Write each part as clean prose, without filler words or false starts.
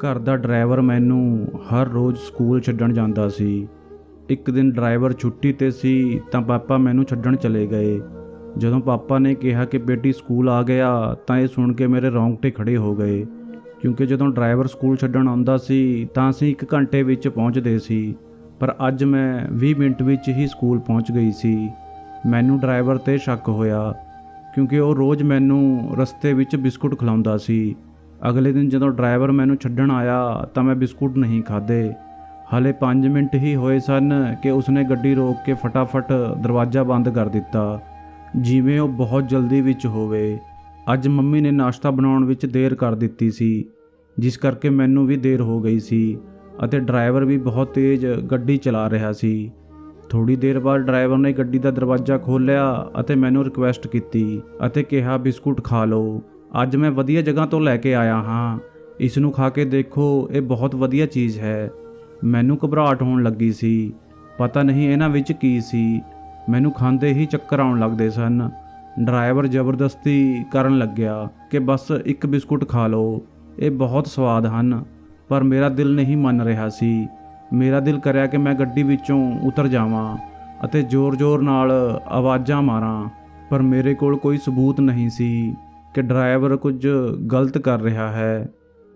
ਘਰ ਦਾ ਡਰਾਈਵਰ ਮੈਨੂੰ ਹਰ ਰੋਜ਼ ਸਕੂਲ ਛੱਡਣ ਜਾਂਦਾ ਸੀ। ਇੱਕ ਦਿਨ ਡਰਾਈਵਰ ਛੁੱਟੀ 'ਤੇ ਸੀ ਤਾਂ ਪਾਪਾ ਮੈਨੂੰ ਛੱਡਣ ਚਲੇ ਗਏ। ਜਦੋਂ ਪਾਪਾ ਨੇ ਕਿਹਾ ਕਿ ਬੇਟੀ ਸਕੂਲ ਆ ਗਿਆ ਤਾਂ ਇਹ ਸੁਣ ਕੇ ਮੇਰੇ ਰੌਂਗਟੇ ਖੜ੍ਹੇ ਹੋ ਗਏ, ਕਿਉਂਕਿ ਜਦੋਂ ਡਰਾਈਵਰ ਸਕੂਲ ਛੱਡਣ ਆਉਂਦਾ ਸੀ ਤਾਂ ਅਸੀਂ 1 ਘੰਟੇ ਵਿੱਚ ਪਹੁੰਚਦੇ ਸੀ, ਪਰ ਅੱਜ ਮੈਂ 20 ਮਿੰਟ ਵਿੱਚ ਹੀ ਸਕੂਲ ਪਹੁੰਚ ਗਈ ਸੀ। ਮੈਨੂੰ ਡਰਾਈਵਰ 'ਤੇ ਸ਼ੱਕ ਹੋਇਆ, ਕਿਉਂਕਿ ਉਹ ਰੋਜ਼ ਮੈਨੂੰ ਰਸਤੇ ਵਿੱਚ ਬਿਸਕੁਟ ਖਿਲਾਉਂਦਾ ਸੀ। ਅਗਲੇ ਦਿਨ ਜਦੋਂ ਡਰਾਈਵਰ ਮੈਨੂੰ ਛੱਡਣ ਆਇਆ ਤਾਂ ਮੈਂ ਬਿਸਕੁਟ ਨਹੀਂ ਖਾਧੇ। ਹਾਲੇ 5 ਮਿੰਟ ਹੀ ਹੋਏ ਸਨ ਕਿ ਉਸਨੇ ਗੱਡੀ ਰੋਕ ਕੇ ਫਟਾਫਟ ਦਰਵਾਜ਼ਾ ਬੰਦ ਕਰ ਦਿੱਤਾ, ਜਿਵੇਂ ਉਹ ਬਹੁਤ ਜਲਦੀ ਵਿੱਚ ਹੋਵੇ। ਅੱਜ ਮੰਮੀ ਨੇ ਨਾਸ਼ਤਾ ਬਣਾਉਣ ਵਿੱਚ ਦੇਰ ਕਰ ਦਿੱਤੀ ਸੀ, ਜਿਸ ਕਰਕੇ ਮੈਨੂੰ ਵੀ ਦੇਰ ਹੋ ਗਈ ਸੀ ਅਤੇ ਡਰਾਈਵਰ ਵੀ ਬਹੁਤ ਤੇਜ਼ ਗੱਡੀ ਚਲਾ ਰਿਹਾ ਸੀ। ਥੋੜੀ ਦੇਰ ਬਾਅਦ ਡਰਾਈਵਰ ਨੇ ਗੱਡੀ ਦਾ ਦਰਵਾਜ਼ਾ ਖੋਲ੍ਹਿਆ ਅਤੇ ਮੈਨੂੰ ਰਿਕੁਐਸਟ ਕੀਤੀ ਅਤੇ ਕਿਹਾ, ਬਿਸਕੁਟ ਖਾ ਲਓ, ਅੱਜ ਮੈਂ ਵਧੀਆ ਜਗ੍ਹਾ ਤੋਂ ਲੈ ਕੇ ਆਇਆ ਹਾਂ, ਇਸ ਨੂੰ ਖਾ ਕੇ ਦੇਖੋ, ਇਹ ਬਹੁਤ ਵਧੀਆ ਚੀਜ਼ ਹੈ। ਮੈਨੂੰ ਘਬਰਾਹਟ ਹੋਣ ਲੱਗੀ ਸੀ, ਪਤਾ ਨਹੀਂ ਇਹਨਾਂ ਵਿੱਚ ਕੀ ਸੀ। ਮੈਨੂੰ ਖਾਂਦੇ ਹੀ ਚੱਕਰ ਆਉਣ ਲੱਗਦੇ ਸਨ। ਡਰਾਈਵਰ ਜ਼ਬਰਦਸਤੀ ਕਰਨ ਲੱਗਿਆ ਕਿ ਬਸ ਇੱਕ ਬਿਸਕੁਟ ਖਾ ਲਓ, ਇਹ ਬਹੁਤ ਸਵਾਦ ਹਨ, ਪਰ ਮੇਰਾ ਦਿਲ ਨਹੀਂ ਮੰਨ ਰਿਹਾ ਸੀ। ਮੇਰਾ ਦਿਲ ਕਰਿਆ ਕਿ ਮੈਂ ਗੱਡੀ ਵਿੱਚੋਂ ਉਤਰ ਜਾਵਾਂ ਅਤੇ ਜ਼ੋਰ-ਜ਼ੋਰ ਨਾਲ ਆਵਾਜ਼ਾਂ ਮਾਰਾਂ, ਪਰ ਮੇਰੇ ਕੋਲ ਕੋਈ ਸਬੂਤ ਨਹੀਂ ਸੀ ਕਿ ਡਰਾਈਵਰ ਕੁਝ ਗਲਤ ਕਰ ਰਿਹਾ ਹੈ।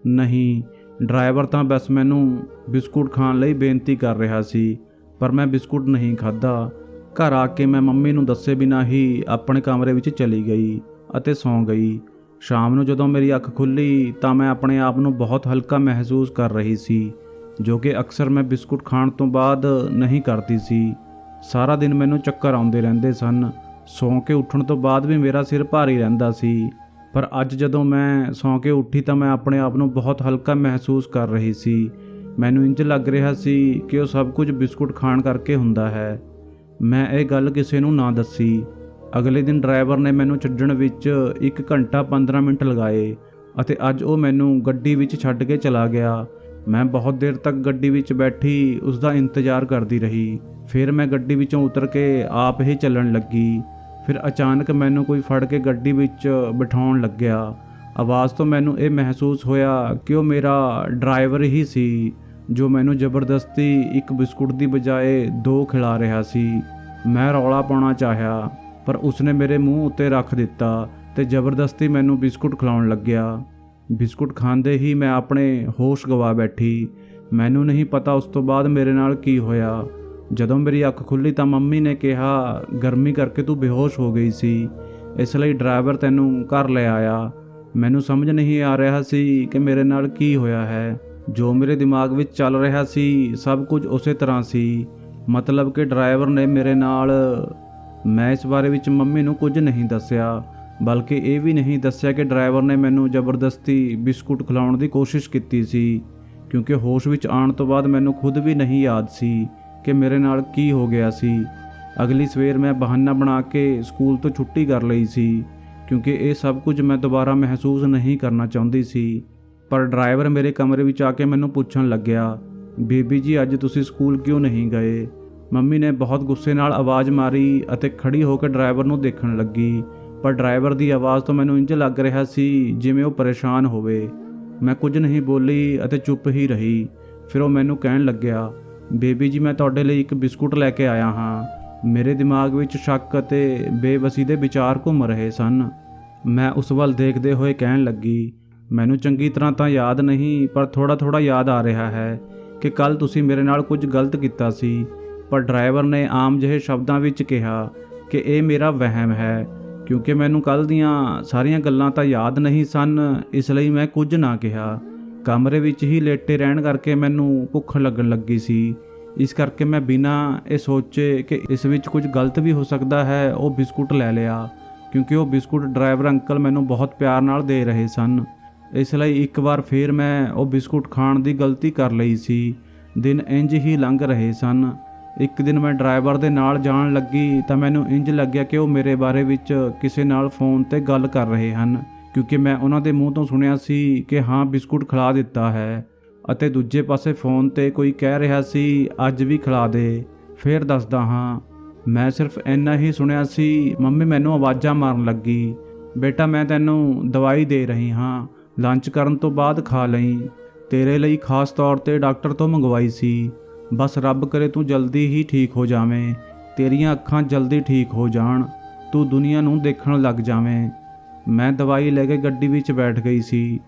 ਨਹੀਂ, ਡਰਾਈਵਰ ਤਾਂ ਬਸ ਮੈਨੂੰ ਬਿਸਕੁਟ ਖਾਣ ਲਈ ਬੇਨਤੀ ਕਰ ਰਿਹਾ ਸੀ, ਪਰ ਮੈਂ ਬਿਸਕੁਟ ਨਹੀਂ ਖਾਧਾ। ਘਰ ਆ ਕੇ ਮੈਂ ਮੰਮੀ ਨੂੰ ਦੱਸੇ ਬਿਨਾਂ ਹੀ ਆਪਣੇ ਕਮਰੇ ਵਿੱਚ ਚਲੀ ਗਈ ਅਤੇ ਸੌਂ ਗਈ। ਸ਼ਾਮ ਨੂੰ ਜਦੋਂ ਮੇਰੀ ਅੱਖ ਖੁੱਲ੍ਹੀ ਤਾਂ ਮੈਂ ਆਪਣੇ ਆਪ ਨੂੰ ਬਹੁਤ ਹਲਕਾ ਮਹਿਸੂਸ ਕਰ ਰਹੀ ਸੀ, ਜੋ ਕਿ ਅਕਸਰ ਮੈਂ ਬਿਸਕੁਟ ਖਾਣ ਤੋਂ ਬਾਅਦ ਨਹੀਂ ਕਰਦੀ ਸੀ। ਸਾਰਾ ਦਿਨ ਮੈਨੂੰ ਚੱਕਰ ਆਉਂਦੇ ਰਹਿੰਦੇ ਸਨ। ਸੌਂ ਕੇ ਉੱਠਣ ਤੋਂ ਬਾਅਦ ਵੀ ਮੇਰਾ ਸਿਰ ਭਾਰੀ ਰਹਿੰਦਾ ਸੀ, ਪਰ ਅੱਜ ਜਦੋਂ ਮੈਂ ਸੌਂ ਕੇ ਉੱਠੀ ਤਾਂ ਮੈਂ ਆਪਣੇ ਆਪ ਨੂੰ ਬਹੁਤ ਹਲਕਾ ਮਹਿਸੂਸ ਕਰ ਰਹੀ ਸੀ। ਮੈਨੂੰ ਇੰਜ ਲੱਗ ਰਿਹਾ ਸੀ ਕਿ ਉਹ ਸਭ ਕੁਝ ਬਿਸਕੁਟ ਖਾਣ ਕਰਕੇ ਹੁੰਦਾ ਹੈ। ਮੈਂ ਇਹ ਗੱਲ ਕਿਸੇ ਨੂੰ ਨਾ ਦੱਸੀ। ਅਗਲੇ ਦਿਨ ਡਰਾਈਵਰ ਨੇ ਮੈਨੂੰ ਛੱਡਣ ਵਿੱਚ 1 ਘੰਟਾ 15 ਮਿੰਟ ਲਗਾਏ ਅਤੇ ਅੱਜ ਉਹ ਮੈਨੂੰ ਗੱਡੀ ਵਿੱਚ ਛੱਡ ਕੇ ਚਲਾ ਗਿਆ। ਮੈਂ ਬਹੁਤ ਦੇਰ ਤੱਕ ਗੱਡੀ ਵਿੱਚ ਬੈਠੀ ਉਸ ਦਾ ਇੰਤਜ਼ਾਰ ਕਰਦੀ ਰਹੀ। ਫਿਰ ਮੈਂ ਗੱਡੀ ਵਿੱਚੋਂ ਉਤਰ ਕੇ ਆਪ ਹੀ ਚੱਲਣ ਲੱਗੀ। ਫਿਰ ਅਚਾਨਕ ਮੈਨੂੰ ਕੋਈ ਫੜ ਕੇ ਗੱਡੀ ਵਿੱਚ ਬਿਠਾਉਣ ਲੱਗਿਆ। ਆਵਾਜ਼ ਤੋਂ ਮੈਨੂੰ ਇਹ ਮਹਿਸੂਸ ਹੋਇਆ ਕਿ ਉਹ ਮੇਰਾ ਡਰਾਈਵਰ ਹੀ ਸੀ, ਜੋ ਮੈਨੂੰ ਜ਼ਬਰਦਸਤੀ 1 ਬਿਸਕੁਟ ਦੀ ਬਜਾਏ 2 ਖਿਲਾ ਰਿਹਾ ਸੀ। ਮੈਂ ਰੌਲਾ ਪਾਉਣਾ ਚਾਹਿਆ, ਪਰ ਉਸਨੇ ਮੇਰੇ ਮੂੰਹ ਉੱਤੇ ਰੱਖ ਦਿੱਤਾ ਤੇ ਜ਼ਬਰਦਸਤੀ ਮੈਨੂੰ ਬਿਸਕੁਟ ਖਿਲਾਉਣ ਲੱਗਿਆ। ਬਿਸਕੁਟ ਖਾਂਦੇ ਹੀ ਮੈਂ ਆਪਣੇ ਹੋਸ਼ ਗਵਾ ਬੈਠੀ। ਮੈਨੂੰ ਨਹੀਂ ਪਤਾ ਉਸ ਤੋਂ ਬਾਅਦ ਮੇਰੇ ਨਾਲ ਕੀ ਹੋਇਆ। ਜਦੋਂ ਮੇਰੀ ਅੱਖ ਖੁੱਲ੍ਹੀ ਤਾਂ ਮੰਮੀ ਨੇ ਕਿਹਾ, ਗਰਮੀ ਕਰਕੇ ਤੂੰ ਬੇਹੋਸ਼ ਹੋ ਗਈ ਸੀ, ਇਸ ਲਈ ਡਰਾਈਵਰ ਤੈਨੂੰ ਘਰ ਲੈ ਆਇਆ। ਮੈਨੂੰ ਸਮਝ ਨਹੀਂ ਆ ਰਿਹਾ ਸੀ ਕਿ ਮੇਰੇ ਨਾਲ ਕੀ ਹੋਇਆ ਹੈ। ਜੋ ਮੇਰੇ ਦਿਮਾਗ ਵਿੱਚ ਚੱਲ ਰਿਹਾ ਸੀ ਸਭ ਕੁਝ ਉਸੇ ਤਰ੍ਹਾਂ ਸੀ, ਮਤਲਬ ਕਿ ਡਰਾਈਵਰ ਨੇ ਮੇਰੇ ਨਾਲ। ਮੈਂ ਇਸ ਬਾਰੇ ਵਿੱਚ ਮੰਮੀ ਨੂੰ ਕੁਝ ਨਹੀਂ ਦੱਸਿਆ, ਬਲਕਿ ਇਹ ਵੀ ਨਹੀਂ ਦੱਸਿਆ ਕਿ ਡਰਾਈਵਰ ਨੇ ਮੈਨੂੰ ਜ਼ਬਰਦਸਤੀ ਬਿਸਕੁਟ ਖਿਲਾਉਣ ਦੀ ਕੋਸ਼ਿਸ਼ ਕੀਤੀ ਸੀ, ਕਿਉਂਕਿ ਹੋਸ਼ ਵਿੱਚ ਆਉਣ ਤੋਂ ਬਾਅਦ ਮੈਨੂੰ ਖੁਦ ਵੀ ਨਹੀਂ ਯਾਦ ਸੀ ਕਿ ਮੇਰੇ ਨਾਲ ਕੀ ਹੋ ਗਿਆ ਸੀ। ਅਗਲੀ ਸਵੇਰ ਮੈਂ ਬਹਾਨਾ ਬਣਾ ਕੇ ਸਕੂਲ ਤੋਂ ਛੁੱਟੀ ਕਰ ਲਈ ਸੀ, ਕਿਉਂਕਿ ਇਹ ਸਭ ਕੁਝ ਮੈਂ ਦੁਬਾਰਾ ਮਹਿਸੂਸ ਨਹੀਂ ਕਰਨਾ ਚਾਹੁੰਦੀ ਸੀ। ਪਰ ਡਰਾਈਵਰ ਮੇਰੇ ਕਮਰੇ ਵਿੱਚ ਆ ਕੇ ਮੈਨੂੰ ਪੁੱਛਣ ਲੱਗਿਆ, ਬੇਬੀ ਜੀ, ਅੱਜ ਤੁਸੀਂ ਸਕੂਲ ਕਿਉਂ ਨਹੀਂ ਗਏ? ਮੰਮੀ ਨੇ ਬਹੁਤ ਗੁੱਸੇ ਨਾਲ ਆਵਾਜ਼ ਮਾਰੀ ਅਤੇ ਖੜੀ ਹੋ ਕੇ ਡਰਾਈਵਰ ਨੂੰ ਦੇਖਣ ਲੱਗੀ, ਪਰ ਡਰਾਈਵਰ ਦੀ ਆਵਾਜ਼ ਤੋਂ ਮੈਨੂੰ ਇੰਜ ਲੱਗ ਰਿਹਾ ਸੀ ਜਿਵੇਂ ਉਹ ਪਰੇਸ਼ਾਨ ਹੋਵੇ। ਮੈਂ ਕੁਝ ਨਹੀਂ ਬੋਲੀ ਅਤੇ ਚੁੱਪ ਹੀ ਰਹੀ। ਫਿਰ ਉਹ ਮੈਨੂੰ ਕਹਿਣ ਲੱਗਿਆ, ਬੇਬੀ ਜੀ, ਮੈਂ ਤੁਹਾਡੇ ਲਈ 1 ਬਿਸਕੁਟ ਲੈ ਕੇ ਆਇਆ ਹਾਂ। ਮੇਰੇ ਦਿਮਾਗ ਵਿੱਚ ਸ਼ੱਕ ਅਤੇ ਬੇਵਸੀ ਦੇ ਵਿਚਾਰ ਘੁੰਮ ਰਹੇ ਸਨ। ਮੈਂ ਉਸ ਵੱਲ ਦੇਖਦੇ ਹੋਏ ਕਹਿਣ ਲੱਗੀ, ਮੈਨੂੰ ਚੰਗੀ ਤਰ੍ਹਾਂ ਤਾਂ ਯਾਦ ਨਹੀਂ, ਪਰ ਥੋੜ੍ਹਾ ਯਾਦ ਆ ਰਿਹਾ ਹੈ ਕਿ ਕੱਲ੍ਹ ਤੁਸੀਂ ਮੇਰੇ ਨਾਲ ਕੁਝ ਗਲਤ ਕੀਤਾ ਸੀ। ਪਰ ਡਰਾਈਵਰ ਨੇ ਆਮ ਜਿਹੇ ਸ਼ਬਦਾਂ ਵਿੱਚ ਕਿਹਾ ਕਿ ਇਹ ਮੇਰਾ ਵਹਿਮ ਹੈ, ਕਿਉਂਕਿ ਮੈਨੂੰ ਕੱਲ੍ਹ ਦੀਆਂ ਸਾਰੀਆਂ ਗੱਲਾਂ ਤਾਂ ਯਾਦ ਨਹੀਂ ਸਨ, ਇਸ ਲਈ ਮੈਂ ਕੁਝ ਨਾ ਕਿਹਾ। ਕਮਰੇ ਵਿੱਚ ਹੀ ਲੇਟੇ ਰਹਿਣ ਕਰਕੇ ਮੈਨੂੰ ਭੁੱਖ ਲੱਗਣ ਲੱਗੀ ਸੀ, ਇਸ ਕਰਕੇ ਮੈਂ ਬਿਨਾਂ ਇਹ ਸੋਚੇ ਕਿ ਇਸ ਵਿੱਚ ਕੁਝ ਗਲਤ ਵੀ ਹੋ ਸਕਦਾ ਹੈ, ਉਹ ਬਿਸਕੁਟ ਲੈ ਲਿਆ, ਕਿਉਂਕਿ ਉਹ ਬਿਸਕੁਟ ਡਰਾਈਵਰ ਅੰਕਲ ਮੈਨੂੰ ਬਹੁਤ ਪਿਆਰ ਨਾਲ ਦੇ ਰਹੇ ਸਨ। ਇਸ ਲਈ ਇੱਕ ਵਾਰ ਫਿਰ ਮੈਂ ਉਹ ਬਿਸਕੁਟ ਖਾਣ ਦੀ ਗਲਤੀ ਕਰ ਲਈ ਸੀ। ਦਿਨ ਇੰਜ ਹੀ ਲੰਘ ਰਹੇ ਸਨ। ਇੱਕ ਦਿਨ ਮੈਂ ਡਰਾਈਵਰ ਦੇ ਨਾਲ ਜਾਣ ਲੱਗੀ ਤਾਂ ਮੈਨੂੰ ਇੰਜ ਲੱਗਿਆ ਕਿ ਉਹ ਮੇਰੇ ਬਾਰੇ ਵਿੱਚ ਕਿਸੇ ਨਾਲ ਫ਼ੋਨ 'ਤੇ ਗੱਲ ਕਰ ਰਹੇ ਹਨ, ਕਿਉਂਕਿ ਮੈਂ ਉਹਨਾਂ ਦੇ ਮੂੰਹ ਤੋਂ ਸੁਣਿਆ ਸੀ ਕਿ ਹਾਂ, ਬਿਸਕੁਟ ਖਿਲਾ ਦਿੱਤਾ ਹੈ, ਅਤੇ ਦੂਜੇ ਪਾਸੇ ਫ਼ੋਨ 'ਤੇ ਕੋਈ ਕਹਿ ਰਿਹਾ ਸੀ, ਅੱਜ ਵੀ ਖਿਲਾ ਦੇ। ਫਿਰ ਦੱਸਦਾ ਹਾਂ, ਮੈਂ ਸਿਰਫ ਇੰਨਾ ਹੀ ਸੁਣਿਆ ਸੀ। ਮੰਮੀ ਮੈਨੂੰ ਆਵਾਜ਼ਾਂ ਮਾਰਨ ਲੱਗੀ, ਬੇਟਾ, ਮੈਂ ਤੈਨੂੰ ਦਵਾਈ ਦੇ ਰਹੀ ਹਾਂ, ਲੰਚ ਕਰਨ ਤੋਂ ਬਾਅਦ ਖਾ ਲਈ। ਤੇਰੇ ਲਈ ਖਾਸ ਤੌਰ ਤੇ ਡਾਕਟਰ ਤੋਂ ਮੰਗਵਾਈ ਸੀ। ਬਸ ਰੱਬ ਕਰੇ ਤੂੰ ਜਲਦੀ ਹੀ ਠੀਕ ਹੋ ਜਾਵੇਂ, ਤੇਰੀਆਂ ਅੱਖਾਂ ਜਲਦੀ ਠੀਕ ਹੋ ਜਾਣ, ਤੂੰ ਦੁਨੀਆ ਨੂੰ ਦੇਖਣ ਲੱਗ ਜਾਵੇਂ। ਮੈਂ ਦਵਾਈ ਲੈ ਕੇ ਗੱਡੀ ਵਿੱਚ ਬੈਠ ਗਈ ਸੀ।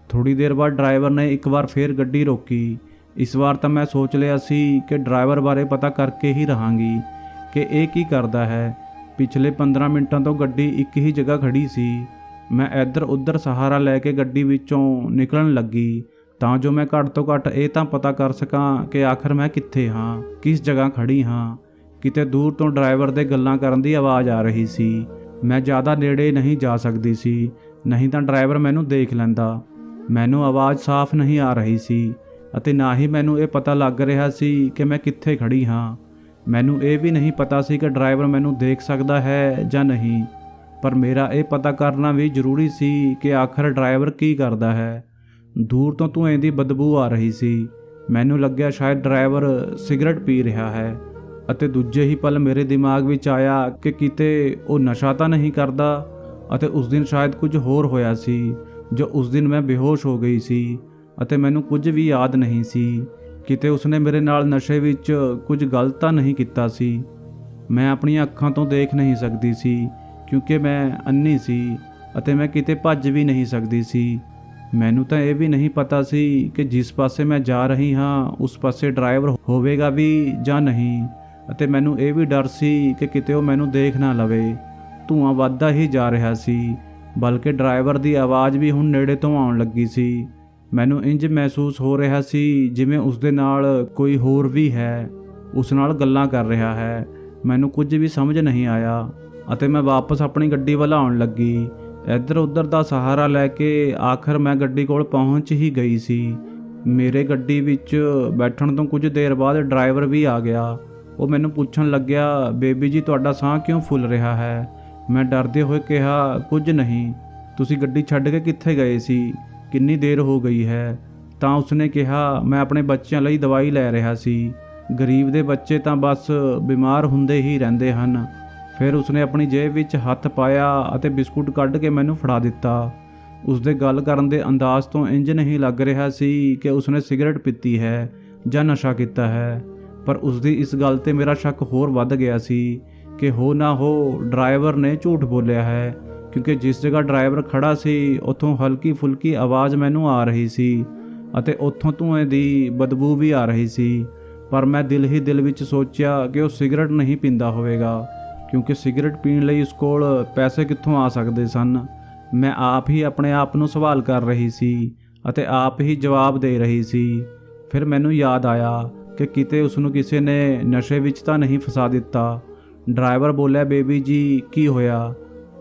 ਥੋੜੀ ਦੇਰ ਬਾਅਦ ਡਰਾਈਵਰ ਨੇ ਇੱਕ ਵਾਰ ਫੇਰ ਗੱਡੀ ਰੋਕੀ। ਇਸ ਵਾਰ ਤਾਂ ਮੈਂ ਸੋਚ ਲਿਆ ਸੀ ਕਿ ਡਰਾਈਵਰ ਬਾਰੇ ਪਤਾ ਕਰਕੇ ਹੀ ਰਹਾਂਗੀ ਕਿ ਇਹ ਕੀ ਕਰਦਾ ਹੈ। ਪਿਛਲੇ 15 ਮਿੰਟਾਂ ਤੋਂ ਗੱਡੀ ਇੱਕ ਹੀ ਜਗ੍ਹਾ ਖੜੀ ਸੀ। ਮੈਂ ਇੱਧਰ ਉੱਧਰ ਸਹਾਰਾ ਲੈ ਕੇ ਗੱਡੀ ਵਿੱਚੋਂ ਨਿਕਲਣ ਲੱਗੀ ਤਾਂ ਜੋ ਮੈਂ ਘੱਟ ਤੋਂ ਘੱਟ ਇਹ ਤਾਂ ਪਤਾ ਕਰ ਸਕਾਂ ਕਿ ਆਖਰ ਮੈਂ ਕਿੱਥੇ ਹਾਂ, ਕਿਸ ਜਗ੍ਹਾ ਖੜੀ ਹਾਂ। ਕਿਤੇ ਦੂਰ ਤੋਂ ਡਰਾਈਵਰ ਦੇ ਗੱਲਾਂ ਕਰਨ ਦੀ ਆਵਾਜ਼ ਆ ਰਹੀ ਸੀ। ਮੈਂ ਜ਼ਿਆਦਾ ਨੇੜੇ ਨਹੀਂ ਜਾ ਸਕਦੀ ਸੀ, ਨਹੀਂ ਤਾਂ ਡਰਾਈਵਰ ਮੈਨੂੰ ਦੇਖ ਲੈਂਦਾ। ਮੈਨੂੰ ਆਵਾਜ਼ ਸਾਫ਼ ਨਹੀਂ ਆ ਰਹੀ ਸੀ ਅਤੇ ਨਾ ਹੀ ਮੈਨੂੰ ਇਹ ਪਤਾ ਲੱਗ ਰਿਹਾ ਸੀ ਕਿ ਮੈਂ ਕਿੱਥੇ ਖੜੀ ਹਾਂ। ਮੈਨੂੰ ਇਹ ਵੀ ਨਹੀਂ ਪਤਾ ਸੀ ਕਿ ਡਰਾਈਵਰ ਮੈਨੂੰ ਦੇਖ ਸਕਦਾ ਹੈ ਜਾਂ ਨਹੀਂ, ਪਰ ਮੇਰਾ ਇਹ ਪਤਾ ਕਰਨਾ ਵੀ ਜ਼ਰੂਰੀ ਸੀ ਕਿ ਆਖਰ ਡਰਾਈਵਰ ਕੀ ਕਰਦਾ ਹੈ। ਦੂਰ ਤੋਂ ਧੂਏਂ ਦੀ ਬਦਬੂ ਆ ਰਹੀ ਸੀ। ਮੈਨੂੰ ਲੱਗਿਆ ਸ਼ਾਇਦ ਡਰਾਈਵਰ ਸਿਗਰਟ ਪੀ ਰਿਹਾ ਹੈ ਅਤੇ ਦੂਜੇ ਹੀ ਪਲ ਮੇਰੇ ਦਿਮਾਗ ਵਿੱਚ ਆਇਆ ਕਿ ਕਿਤੇ ਉਹ ਨਸ਼ਾ ਤਾਂ ਨਹੀਂ ਕਰਦਾ। ਅਤੇ ਉਸ ਦਿਨ ਸ਼ਾਇਦ ਕੁਝ ਹੋਰ ਹੋਇਆ ਸੀ ਜੋ ਉਸ ਦਿਨ ਮੈਂ ਬੇਹੋਸ਼ ਹੋ ਗਈ ਸੀ ਅਤੇ ਮੈਨੂੰ ਕੁਝ ਵੀ ਯਾਦ ਨਹੀਂ ਸੀ। ਕਿਤੇ ਉਸਨੇ ਮੇਰੇ ਨਾਲ ਨਸ਼ੇ ਵਿੱਚ ਕੁਝ ਗਲਤ ਤਾਂ ਨਹੀਂ ਕੀਤਾ ਸੀ। ਮੈਂ ਆਪਣੀਆਂ ਅੱਖਾਂ ਤੋਂ ਦੇਖ ਨਹੀਂ ਸਕਦੀ ਸੀ ਕਿਉਂਕਿ ਮੈਂ ਅੰਨ੍ਹੀ ਸੀ ਅਤੇ ਮੈਂ ਕਿਤੇ ਭੱਜ ਵੀ ਨਹੀਂ ਸਕਦੀ ਸੀ। ਮੈਨੂੰ ਤਾਂ ਇਹ ਵੀ ਨਹੀਂ ਪਤਾ ਸੀ ਕਿ ਜਿਸ ਪਾਸੇ ਮੈਂ ਜਾ ਰਹੀ ਹਾਂ ਉਸ ਪਾਸੇ ਡਰਾਈਵਰ ਹੋਵੇਗਾ ਵੀ ਜਾਂ ਨਹੀਂ, ਅਤੇ ਮੈਨੂੰ ਇਹ ਵੀ ਡਰ ਸੀ ਕਿ ਕਿਤੇ ਉਹ ਮੈਨੂੰ ਦੇਖ ਨਾ ਲਵੇ। ਧੂੰਆਂ ਵੱਧਦਾ ਹੀ ਜਾ ਰਿਹਾ ਸੀ, ਬਲਕਿ ਡਰਾਈਵਰ ਦੀ ਆਵਾਜ਼ ਵੀ ਹੁਣ ਨੇੜੇ ਤੋਂ ਆਉਣ ਲੱਗੀ ਸੀ। ਮੈਨੂੰ ਇੰਜ ਮਹਿਸੂਸ ਹੋ ਰਿਹਾ ਸੀ ਜਿਵੇਂ ਉਸ ਦੇ ਨਾਲ ਕੋਈ ਹੋਰ ਵੀ ਹੈ, ਉਸ ਨਾਲ ਗੱਲਾਂ ਕਰ ਰਿਹਾ ਹੈ। ਮੈਨੂੰ ਕੁਝ ਵੀ ਸਮਝ ਨਹੀਂ ਆਇਆ ਅਤੇ ਮੈਂ ਵਾਪਸ ਆਪਣੀ ਗੱਡੀ ਵੱਲ ਆਉਣ ਲੱਗੀ। ਇੱਧਰ ਉੱਧਰ ਦਾ ਸਹਾਰਾ ਲੈ ਕੇ ਆਖਰ ਮੈਂ ਗੱਡੀ ਕੋਲ ਪਹੁੰਚ ਹੀ ਗਈ ਸੀ। ਮੇਰੇ ਗੱਡੀ ਵਿੱਚ ਬੈਠਣ ਤੋਂ ਕੁਝ ਦੇਰ ਬਾਅਦ ਡਰਾਈਵਰ ਵੀ ਆ ਗਿਆ। ਉਹ ਮੈਨੂੰ ਪੁੱਛਣ ਲੱਗਿਆ, ਬੇਬੀ ਜੀ ਤੁਹਾਡਾ ਸਾਹ ਕਿਉਂ ਫੁੱਲ ਰਿਹਾ ਹੈ? ਮੈਂ ਡਰਦੇ ਹੋਏ ਕਿਹਾ, ਕੁਝ ਨਹੀਂ। ਤੁਸੀਂ ਗੱਡੀ ਛੱਡ ਕੇ ਕਿੱਥੇ ਗਏ ਸੀ? ਕਿੰਨੀ ਦੇਰ ਹੋ ਗਈ ਹੈ? ਤਾਂ ਉਸਨੇ ਕਿਹਾ, ਮੈਂ ਆਪਣੇ ਬੱਚਿਆਂ ਲਈ ਦਵਾਈ ਲੈ ਰਿਹਾ ਸੀ। ਗਰੀਬ ਦੇ ਬੱਚੇ ਤਾਂ ਬਸ ਬਿਮਾਰ ਹੁੰਦੇ ਹੀ ਰਹਿੰਦੇ ਹਨ। ਫਿਰ ਉਸਨੇ ਆਪਣੀ ਜੇਬ ਵਿੱਚ ਹੱਥ ਪਾਇਆ ਅਤੇ ਬਿਸਕੁਟ ਕੱਢ ਕੇ ਮੈਨੂੰ ਫੜਾ ਦਿੱਤਾ। ਉਸਦੇ ਗੱਲ ਕਰਨ ਦੇ ਅੰਦਾਜ਼ ਤੋਂ ਇੰਜ ਨਹੀਂ ਲੱਗ ਰਿਹਾ ਸੀ ਕਿ ਉਸਨੇ ਸਿਗਰਟ ਪੀਤੀ ਹੈ ਜਾਂ ਨਸ਼ਾ ਕੀਤਾ ਹੈ, ਪਰ ਉਸਦੀ ਇਸ ਗੱਲ ਤੇ ਮੇਰਾ ਸ਼ੱਕ ਹੋਰ ਵੱਧ ਗਿਆ ਸੀ ਕਿ ਹੋ ਨਾ ਹੋ ਡਰਾਈਵਰ ਨੇ ਝੂਠ ਬੋਲਿਆ ਹੈ, ਕਿਉਂਕਿ ਜਿਸ ਜਗ੍ਹਾ ਡਰਾਈਵਰ ਖੜਾ ਸੀ ਉੱਥੋਂ ਹਲਕੀ ਫੁਲਕੀ ਆਵਾਜ਼ ਮੈਨੂੰ ਆ ਰਹੀ ਸੀ ਅਤੇ ਉੱਥੋਂ ਧੂਏਂ ਦੀ ਬਦਬੂ ਵੀ ਆ ਰਹੀ ਸੀ। ਪਰ ਮੈਂ ਦਿਲ ਹੀ ਦਿਲ ਵਿੱਚ ਸੋਚਿਆ ਕਿ ਉਹ ਸਿਗਰਟ ਨਹੀਂ ਪੀਂਦਾ ਹੋਵੇਗਾ, ਕਿਉਂਕਿ ਸਿਗਰਟ ਪੀਣ ਲਈ ਉਸ ਕੋਲ ਪੈਸੇ ਕਿੱਥੋਂ ਆ ਸਕਦੇ ਸਨ। ਮੈਂ ਆਪ ਹੀ ਆਪਣੇ ਆਪ ਨੂੰ ਸਵਾਲ ਕਰ ਰਹੀ ਸੀ ਅਤੇ ਆਪ ਹੀ ਜਵਾਬ ਦੇ ਰਹੀ ਸੀ। ਫਿਰ ਮੈਨੂੰ ਯਾਦ ਆਇਆ ਕਿ ਕਿਤੇ ਉਸ ਨੂੰ ਕਿਸੇ ਨੇ ਨਸ਼ੇ ਵਿੱਚ ਤਾਂ ਨਹੀਂ ਫਸਾ ਦਿੱਤਾ। ਡਰਾਈਵਰ ਬੋਲਿਆ, ਬੇਬੀ ਜੀ ਕੀ ਹੋਇਆ?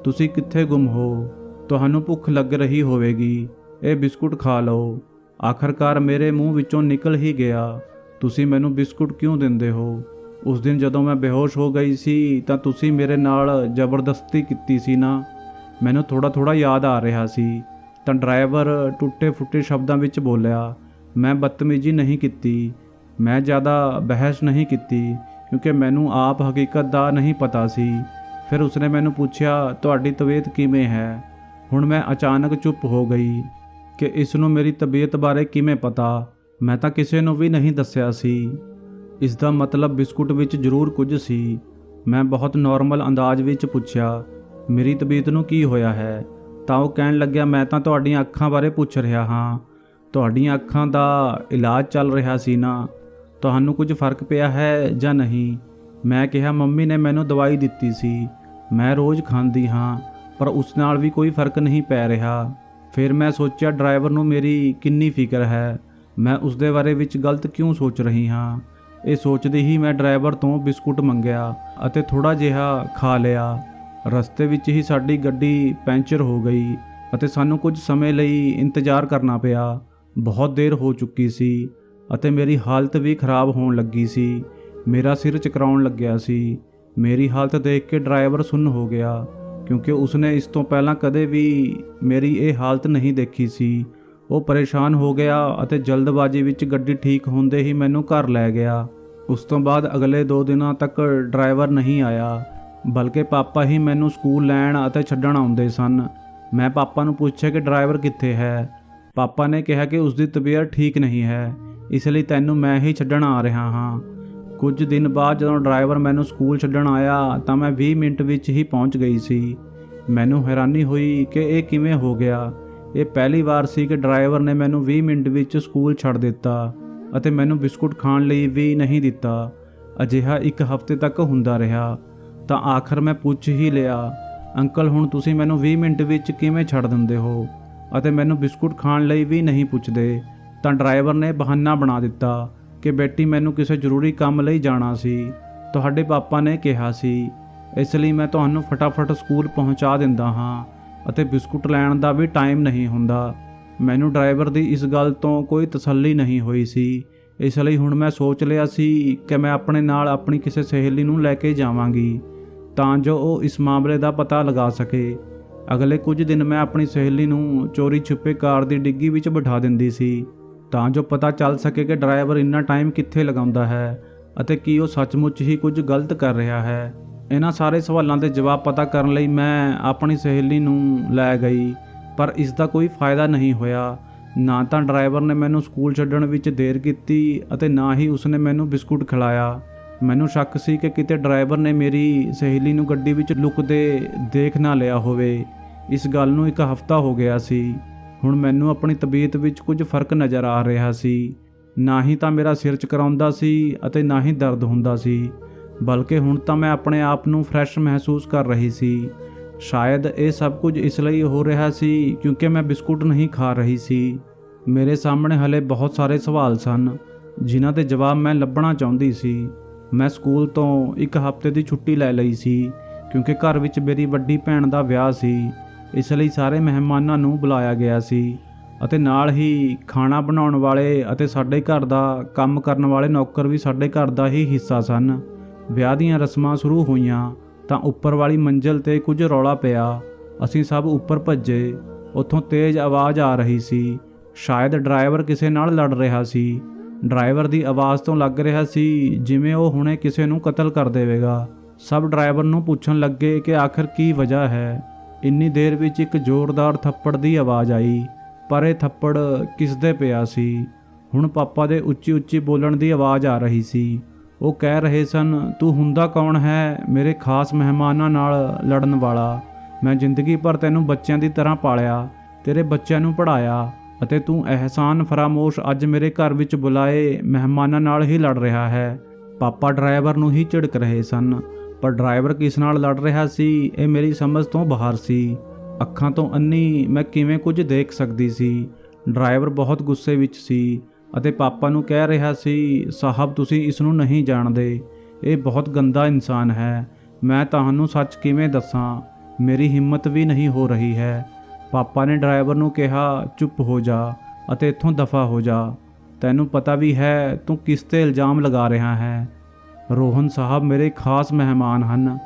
ਤੁਸੀਂ ਕਿੱਥੇ ਗੁੰਮ ਹੋ? ਤੁਹਾਨੂੰ ਭੁੱਖ ਲੱਗ ਰਹੀ ਹੋਵੇਗੀ, ਇਹ ਬਿਸਕੁਟ ਖਾ ਲਓ। ਆਖਰਕਾਰ ਮੇਰੇ ਮੂੰਹ ਵਿੱਚੋਂ ਨਿਕਲ ਹੀ ਗਿਆ, ਤੁਸੀਂ ਮੈਨੂੰ ਬਿਸਕੁਟ ਕਿਉਂ ਦਿੰਦੇ ਹੋ? ਉਸ ਦਿਨ ਜਦੋਂ ਮੈਂ ਬੇਹੋਸ਼ ਹੋ ਗਈ ਸੀ ਤਾਂ ਤੁਸੀਂ ਮੇਰੇ ਨਾਲ ਜ਼ਬਰਦਸਤੀ ਕੀਤੀ ਸੀ ਨਾ। ਮੈਨੂੰ ਥੋੜਾ ਥੋੜਾ ਯਾਦ ਆ ਰਿਹਾ ਸੀ। ਤਾਂ ਡਰਾਈਵਰ ਟੁੱਟੇ ਫੁੱਟੇ ਸ਼ਬਦਾਂ ਵਿੱਚ ਬੋਲਿਆ, ਮੈਂ ਬਦਤਮੀਜ਼ੀ ਨਹੀਂ ਕੀਤੀ, ਮੈਂ ਜ਼ਿਆਦਾ ਬਹਿਸ ਨਹੀਂ ਕੀਤੀ, ਕਿਉਂਕਿ ਮੈਨੂੰ ਆਪ ਹਕੀਕਤ ਦਾ ਨਹੀਂ ਪਤਾ ਸੀ। ਫਿਰ ਉਸਨੇ ਮੈਨੂੰ ਪੁੱਛਿਆ, ਤੁਹਾਡੀ ਤਬੀਅਤ ਕਿਵੇਂ ਹੈ? ਹੁਣ ਮੈਂ ਅਚਾਨਕ ਚੁੱਪ ਹੋ ਗਈ ਕਿ ਇਸ ਨੂੰ ਮੇਰੀ ਤਬੀਅਤ ਬਾਰੇ ਕਿਵੇਂ ਪਤਾ। ਮੈਂ ਤਾਂ ਕਿਸੇ ਨੂੰ ਵੀ ਨਹੀਂ ਦੱਸਿਆ ਸੀ। ਇਸ ਦਾ ਮਤਲਬ ਬਿਸਕੁਟ ਵਿੱਚ ਜ਼ਰੂਰ ਕੁਝ ਸੀ। ਮੈਂ ਬਹੁਤ ਨਾਰਮਲ ਅੰਦਾਜ਼ ਵਿੱਚ ਪੁੱਛਿਆ, ਮੇਰੀ ਤਬੀਅਤ ਨੂੰ ਕੀ ਹੋਇਆ ਹੈ? ਤਾਂ ਉਹ ਕਹਿਣ ਲੱਗਿਆ, ਮੈਂ ਤਾਂ ਤੁਹਾਡੀਆਂ ਅੱਖਾਂ ਬਾਰੇ ਪੁੱਛ ਰਿਹਾ ਹਾਂ। ਤੁਹਾਡੀਆਂ ਅੱਖਾਂ ਦਾ ਇਲਾਜ ਚੱਲ ਰਿਹਾ ਸੀ ਨਾ, ਤੁਹਾਨੂੰ ਕੁਝ ਫਰਕ ਪਿਆ ਹੈ ਜਾਂ ਨਹੀਂ? ਮੈਂ ਕਿਹਾ, ਮੰਮੀ ਨੇ ਮੈਨੂੰ ਦਵਾਈ ਦਿੱਤੀ ਸੀ, ਮੈਂ ਰੋਜ਼ ਖਾਂਦੀ ਹਾਂ, ਪਰ ਉਸ ਨਾਲ ਵੀ ਕੋਈ ਫਰਕ ਨਹੀਂ ਪੈ ਰਿਹਾ। ਫਿਰ ਮੈਂ ਸੋਚਿਆ ਡਰਾਈਵਰ ਨੂੰ ਮੇਰੀ ਕਿੰਨੀ ਫਿਕਰ ਹੈ, ਮੈਂ ਉਸ ਦੇ ਬਾਰੇ ਵਿੱਚ ਗਲਤ ਕਿਉਂ ਸੋਚ ਰਹੀ ਹਾਂ। ਇਹ ਸੋਚਦੇ ਹੀ ਮੈਂ ਡਰਾਈਵਰ ਤੋਂ ਬਿਸਕੁਟ ਮੰਗਿਆ ਅਤੇ ਥੋੜਾ ਜਿਹਾ ਖਾ ਲਿਆ। ਰਸਤੇ ਵਿੱਚ ਹੀ ਸਾਡੀ ਗੱਡੀ ਪੈਂਚਰ ਹੋ ਗਈ ਅਤੇ ਸਾਨੂੰ ਕੁਝ ਸਮੇਂ ਲਈ ਇੰਤਜ਼ਾਰ ਕਰਨਾ ਪਿਆ। ਬਹੁਤ ਦੇਰ ਹੋ ਚੁੱਕੀ ਸੀ ਅਤੇ ਮੇਰੀ ਹਾਲਤ ਵੀ ਖਰਾਬ ਹੋਣ ਲੱਗੀ ਸੀ। ਮੇਰਾ ਸਿਰ ਚਕਰਾਉਣ ਲੱਗਿਆ ਸੀ। ਮੇਰੀ ਹਾਲਤ ਦੇਖ ਕੇ ਡਰਾਈਵਰ ਸੁੰਨ ਹੋ ਗਿਆ, ਕਿਉਂਕਿ ਉਸਨੇ ਇਸ ਤੋਂ ਪਹਿਲਾਂ ਕਦੇ ਵੀ ਮੇਰੀ ਇਹ ਹਾਲਤ ਨਹੀਂ ਦੇਖੀ ਸੀ। ਉਹ ਪਰੇਸ਼ਾਨ ਹੋ ਗਿਆ ਅਤੇ ਜਲਦਬਾਜ਼ੀ ਵਿੱਚ ਗੱਡੀ ਠੀਕ ਹੁੰਦੇ ਹੀ ਮੈਨੂੰ ਘਰ ਲੈ ਗਿਆ। ਉਸ ਤੋਂ ਬਾਅਦ ਅਗਲੇ 2 ਦਿਨਾਂ ਤੱਕ ਡਰਾਈਵਰ ਨਹੀਂ ਆਇਆ, ਬਲਕਿ ਪਾਪਾ ਹੀ ਮੈਨੂੰ ਸਕੂਲ ਲੈਣ ਅਤੇ ਛੱਡਣ ਆਉਂਦੇ ਸਨ। ਮੈਂ ਪਾਪਾ ਨੂੰ ਪੁੱਛਿਆ ਕਿ ਡਰਾਈਵਰ ਕਿੱਥੇ ਹੈ। ਪਾਪਾ ਨੇ ਕਿਹਾ ਕਿ ਉਸ ਦੀ ਤਬੀਅਤ ਠੀਕ ਨਹੀਂ ਹੈ, ਇਸ ਲਈ ਤੈਨੂੰ ਮੈਂ ਹੀ ਛੱਡਣ ਆ ਰਿਹਾ ਹਾਂ। ਕੁਝ ਦਿਨ ਬਾਅਦ ਜਦੋਂ ਡਰਾਈਵਰ ਮੈਨੂੰ ਸਕੂਲ ਛੱਡਣ ਆਇਆ ਤਾਂ ਮੈਂ 20 ਮਿੰਟ ਵਿੱਚ ਹੀ ਪਹੁੰਚ ਗਈ ਸੀ। ਮੈਨੂੰ ਹੈਰਾਨੀ ਹੋਈ ਕਿ ਇਹ ਕਿਵੇਂ ਹੋ ਗਿਆ। ਇਹ ਪਹਿਲੀ ਵਾਰ ਸੀ ਕਿ ਡਰਾਈਵਰ ਨੇ ਮੈਨੂੰ 20 ਮਿੰਟ ਵਿੱਚ ਸਕੂਲ ਛੱਡ ਦਿੱਤਾ ਅਤੇ ਮੈਨੂੰ ਬਿਸਕੁਟ ਖਾਣ ਲਈ ਵੀ ਨਹੀਂ ਦਿੱਤਾ। ਅਜਿਹਾ ਇੱਕ ਹਫ਼ਤੇ ਤੱਕ ਹੁੰਦਾ ਰਿਹਾ ਤਾਂ ਆਖਰ ਮੈਂ ਪੁੱਛ ਹੀ ਲਿਆ, ਅੰਕਲ ਹੁਣ ਤੁਸੀਂ ਮੈਨੂੰ 20 ਮਿੰਟ ਵਿੱਚ ਕਿਵੇਂ ਛੱਡ ਦਿੰਦੇ ਹੋ ਅਤੇ ਮੈਨੂੰ ਬਿਸਕੁਟ ਖਾਣ ਲਈ ਵੀ ਨਹੀਂ ਪੁੱਛਦੇ। ਤਾਂ ਡਰਾਈਵਰ ਨੇ ਬਹਾਨਾ ਬਣਾ ਦਿੱਤਾ ਕਿ ਬੇਟੀ ਮੈਨੂੰ ਕਿਸੇ ਜ਼ਰੂਰੀ ਕੰਮ ਲਈ ਜਾਣਾ ਸੀ, ਤੁਹਾਡੇ ਪਾਪਾ ਨੇ ਕਿਹਾ ਸੀ, ਇਸ ਲਈ ਮੈਂ ਤੁਹਾਨੂੰ ਫਟਾਫਟ ਸਕੂਲ ਪਹੁੰਚਾ ਦਿੰਦਾ ਹਾਂ ਅਤੇ ਬਿਸਕੁਟ ਲੈਣ ਦਾ ਵੀ ਟਾਈਮ ਨਹੀਂ ਹੁੰਦਾ। ਮੈਨੂੰ ਡਰਾਈਵਰ ਦੀ ਇਸ ਗੱਲ ਤੋਂ ਕੋਈ ਤਸੱਲੀ ਨਹੀਂ ਹੋਈ ਸੀ, ਇਸ ਲਈ ਹੁਣ ਮੈਂ ਸੋਚ ਲਿਆ ਸੀ ਕਿ ਮੈਂ ਆਪਣੇ ਨਾਲ ਆਪਣੀ ਕਿਸੇ ਸਹੇਲੀ ਨੂੰ ਲੈ ਕੇ ਜਾਵਾਂਗੀ ਤਾਂ ਜੋ ਉਹ ਇਸ ਮਾਮਲੇ ਦਾ ਪਤਾ ਲਗਾ ਸਕੇ। ਅਗਲੇ ਕੁਝ ਦਿਨ ਮੈਂ ਆਪਣੀ ਸਹੇਲੀ ਨੂੰ ਚੋਰੀ ਛੁਪੇ ਕਾਰ ਦੀ ਡਿੱਗੀ ਵਿੱਚ ਬਿਠਾ ਦਿੰਦੀ ਸੀ ਤਾਂ ਜੋ ਪਤਾ ਚੱਲ ਸਕੇ ਕਿ ਡਰਾਈਵਰ ਇੰਨਾ ਟਾਈਮ ਕਿੱਥੇ ਲਗਾਉਂਦਾ ਹੈ ਅਤੇ ਕੀ ਉਹ ਸੱਚਮੁੱਚ ਹੀ ਕੁਝ ਗਲਤ ਕਰ ਰਿਹਾ ਹੈ। ਇਹਨਾਂ ਸਾਰੇ ਸਵਾਲਾਂ ਦੇ ਜਵਾਬ ਪਤਾ ਕਰਨ ਲਈ ਮੈਂ ਆਪਣੀ ਸਹੇਲੀ ਨੂੰ ਲੈ ਗਈ, ਪਰ ਇਸ ਦਾ ਕੋਈ ਫਾਇਦਾ ਨਹੀਂ ਹੋਇਆ। ਨਾ ਤਾਂ ਡਰਾਈਵਰ ਨੇ ਮੈਨੂੰ ਸਕੂਲ ਛੱਡਣ ਵਿੱਚ ਦੇਰ ਕੀਤੀ ਅਤੇ ਨਾ ਹੀ ਉਸਨੇ ਮੈਨੂੰ ਬਿਸਕੁਟ ਖਿਲਾਇਆ। ਮੈਨੂੰ ਸ਼ੱਕ ਸੀ ਕਿ ਕਿਤੇ ਡਰਾਈਵਰ ਨੇ ਮੇਰੀ ਸਹੇਲੀ ਨੂੰ ਗੱਡੀ ਵਿੱਚ ਲੁਕਦੇ ਦੇਖ ਨਾ ਲਿਆ ਹੋਵੇ। ਇਸ ਗੱਲ ਨੂੰ ਇੱਕ ਹਫ਼ਤਾ ਹੋ ਗਿਆ ਸੀ। ਹੁਣ ਮੈਨੂੰ ਆਪਣੀ ਤਬੀਅਤ ਵਿੱਚ ਕੁਝ ਫਰਕ ਨਜ਼ਰ ਆ ਰਿਹਾ ਸੀ। ਨਾ ਹੀ ਤਾਂ ਮੇਰਾ ਸਿਰ ਚਕਰਾਉਂਦਾ ਸੀ ਅਤੇ ਨਾ ਹੀ ਦਰਦ ਹੁੰਦਾ ਸੀ, ਬਲਕਿ ਹੁਣ ਤਾਂ ਮੈਂ ਆਪਣੇ ਆਪ ਨੂੰ ਫਰੈਸ਼ ਮਹਿਸੂਸ ਕਰ ਰਹੀ ਸੀ। ਸ਼ਾਇਦ ਇਹ ਸਭ ਕੁਝ ਇਸ ਲਈ ਹੋ ਰਿਹਾ ਸੀ ਕਿਉਂਕਿ ਮੈਂ ਬਿਸਕੁਟ ਨਹੀਂ ਖਾ ਰਹੀ ਸੀ। ਮੇਰੇ ਸਾਹਮਣੇ ਹਲੇ ਬਹੁਤ ਸਾਰੇ ਸਵਾਲ ਸਨ ਜਿਨ੍ਹਾਂ ਦੇ ਜਵਾਬ ਮੈਂ ਲੱਭਣਾ ਚਾਹੁੰਦੀ ਸੀ। ਮੈਂ ਸਕੂਲ ਤੋਂ ਇੱਕ ਹਫ਼ਤੇ ਦੀ ਛੁੱਟੀ ਲੈ ਲਈ ਸੀ ਕਿਉਂਕਿ ਘਰ ਵਿੱਚ ਮੇਰੀ ਵੱਡੀ ਭੈਣ ਦਾ ਵਿਆਹ ਸੀ, ਇਸ ਲਈ ਸਾਰੇ ਮਹਿਮਾਨਾਂ ਨੂੰ ਬੁਲਾਇਆ ਗਿਆ ਸੀ ਅਤੇ ਨਾਲ ਹੀ ਖਾਣਾ ਬਣਾਉਣ ਵਾਲੇ ਅਤੇ ਸਾਡੇ ਘਰ ਦਾ ਕੰਮ ਕਰਨ ਵਾਲੇ ਨੌਕਰ ਵੀ ਸਾਡੇ ਘਰ ਦਾ ਹੀ ਹਿੱਸਾ ਸਨ। ਵਿਆਹ ਦੀਆਂ ਰਸਮਾਂ ਸ਼ੁਰੂ ਹੋਈਆਂ ਤਾਂ ਉੱਪਰ ਵਾਲੀ ਮੰਜ਼ਿਲ 'ਤੇ ਕੁਝ ਰੌਲਾ ਪਿਆ। ਅਸੀਂ ਸਭ ਉੱਪਰ ਭੱਜੇ। ਉੱਥੋਂ ਤੇਜ਼ ਆਵਾਜ਼ ਆ ਰਹੀ ਸੀ। ਸ਼ਾਇਦ ਡਰਾਈਵਰ ਕਿਸੇ ਨਾਲ ਲੜ ਰਿਹਾ ਸੀ। ਡਰਾਈਵਰ ਦੀ ਆਵਾਜ਼ ਤੋਂ ਲੱਗ ਰਿਹਾ ਸੀ ਜਿਵੇਂ ਉਹ ਹੁਣੇ ਕਿਸੇ ਨੂੰ ਕਤਲ ਕਰ ਦੇਵੇਗਾ। ਸਭ ਡਰਾਈਵਰ ਨੂੰ ਪੁੱਛਣ ਲੱਗੇ ਕਿ ਆਖਰ ਕੀ ਵਜ੍ਹਾ ਹੈ। ਇੰਨੀ ਦੇਰ ਵਿੱਚ ਇੱਕ ਜ਼ੋਰਦਾਰ ਥੱਪੜ ਦੀ ਆਵਾਜ਼ ਆਈ, ਪਰ ਇਹ ਥੱਪੜ ਕਿਸ ਦੇ ਪਿਆ ਸੀ। ਹੁਣ ਪਾਪਾ ਦੇ ਉੱਚੀ ਉੱਚੀ ਬੋਲਣ ਦੀ ਆਵਾਜ਼ ਆ ਰਹੀ ਸੀ। ਉਹ ਕਹਿ ਰਹੇ ਸਨ, ਤੂੰ ਹੁੰਦਾ ਕੌਣ ਹੈ, ਮੇਰੇ ਖਾਸ ਮਹਿਮਾਨਾਂ ਨਾਲ ਲੜਨ ਵਾਲਾ। ਮੈਂ ਜ਼ਿੰਦਗੀ ਭਰ ਤੈਨੂੰ ਬੱਚਿਆਂ ਦੀ ਤਰ੍ਹਾਂ ਪਾਲਿਆ, ਤੇਰੇ ਬੱਚਿਆਂ ਨੂੰ ਪੜ੍ਹਾਇਆ ਅਤੇ ਤੂੰ ਅਹਿਸਾਨ ਫਰਾਮੋਸ਼ ਅੱਜ ਮੇਰੇ ਘਰ ਵਿੱਚ ਬੁਲਾਏ ਮਹਿਮਾਨਾਂ ਨਾਲ ਹੀ ਲੜ ਰਿਹਾ ਹੈ। ਪਾਪਾ ਡਰਾਈਵਰ ਨੂੰ ਹੀ ਝਿੜਕ ਰਹੇ ਸਨ, ਪਰ ਡਰਾਈਵਰ ਕਿਸ ਨਾਲ ਲੜ ਰਿਹਾ ਸੀ ਇਹ ਮੇਰੀ ਸਮਝ ਤੋਂ ਬਾਹਰ ਸੀ। ਅੱਖਾਂ ਤੋਂ ਅੰਨੀ ਮੈਂ ਕਿਵੇਂ ਕੁਝ ਦੇਖ ਸਕਦੀ ਸੀ। ਡਰਾਈਵਰ ਬਹੁਤ ਗੁੱਸੇ ਵਿੱਚ ਸੀ ਅਤੇ ਪਾਪਾ ਨੂੰ ਕਹਿ ਰਿਹਾ ਸੀ, ਸਾਹਿਬ ਤੁਸੀਂ ਇਸ ਨੂੰ ਨਹੀਂ ਜਾਣਦੇ, ਇਹ ਬਹੁਤ ਗੰਦਾ ਇਨਸਾਨ ਹੈ। ਮੈਂ ਤੁਹਾਨੂੰ ਸੱਚ ਕਿਵੇਂ ਦੱਸਾਂ, ਮੇਰੀ ਹਿੰਮਤ ਵੀ ਨਹੀਂ ਹੋ ਰਹੀ ਹੈ। ਪਾਪਾ ਨੇ ਡਰਾਈਵਰ ਨੂੰ ਕਿਹਾ, ਚੁੱਪ ਹੋ ਜਾ ਅਤੇ ਇੱਥੋਂ ਦਫਾ ਹੋ ਜਾ। ਤੈਨੂੰ ਪਤਾ ਵੀ ਹੈ ਤੂੰ ਕਿਸ 'ਤੇ ਇਲਜ਼ਾਮ ਲਗਾ ਰਿਹਾ ਹੈ। ਰੋਹਨ ਸਾਹਿਬ ਮੇਰੇ ਖਾਸ ਮਹਿਮਾਨ ਹਨ।